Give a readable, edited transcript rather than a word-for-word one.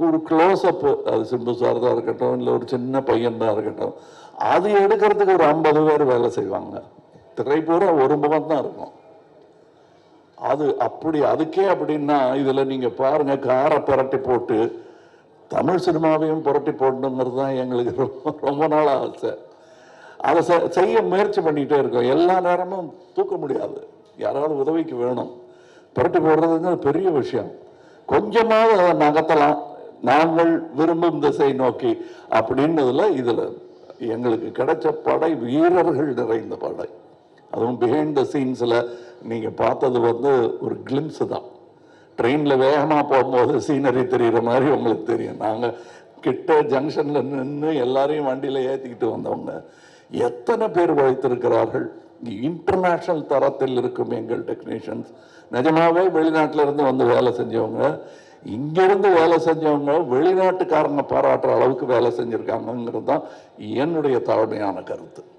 ஒரு க்ளோஸ்அப்பு, அது சிம்பு சார் தான் இருக்கட்டும், இல்லை ஒரு சின்ன பையன் தான் இருக்கட்டும், அது எடுக்கிறதுக்கு ஒரு 50 பேர் வேலை செய்வாங்க. திரைப்பூரா ஒரு முகம் தான் இருக்கும். அது அப்படி அதுக்கே அப்படின்னா இதுல நீங்க பாருங்க, காரை புரட்டி போட்டு தமிழ் சினிமாவையும் புரட்டி போடணுங்கிறது தான் எங்களுக்கு ரொம்ப நாள் ஆசை. அதை செய்ய முயற்சி பண்ணிட்டே இருக்கோம். எல்லா நேரமும் தூக்க முடியாது, யாராவது உதவிக்கு வேணும். புரட்டி போடுறதுங்கிறது பெரிய விஷயம். கொஞ்சமாவது அதை நகர்த்தலாம், நாங்கள் விரும்பும் திசை நோக்கி அப்படின்றதுல இதுல எங்களுக்கு கிடைச்ச படை வீரர்கள் நிறைந்த படை. அதுவும் பிஹைண்ட் த சீன்ஸில் நீங்கள் பார்த்தது வந்து ஒரு கிளிம்ஸ் தான். ட்ரெயினில் வேகமாக போகும்போது சீனரி தெரிகிற மாதிரி உங்களுக்கு தெரியும். நாங்கள் கிட்ட ஜங்ஷனில் நின்று எல்லாரையும் வண்டியில் ஏற்றிக்கிட்டு வந்தவங்க எத்தனை பேர் உழைத்திருக்கிறார்கள். இன்டர்நேஷ்னல் தரத்தில் இருக்கும் எங்கள் டெக்னீஷியன்ஸ். நிஜமாவே வெளிநாட்டில் இருந்து வந்து வேலை செஞ்சவங்க, இங்கிருந்து வேலை செஞ்சவங்க வெளிநாட்டுக்காரங்க பாராட்டுற அளவுக்கு வேலை செஞ்சுருக்காங்கிறது தான் என்னுடைய தாழ்மையான கருத்து.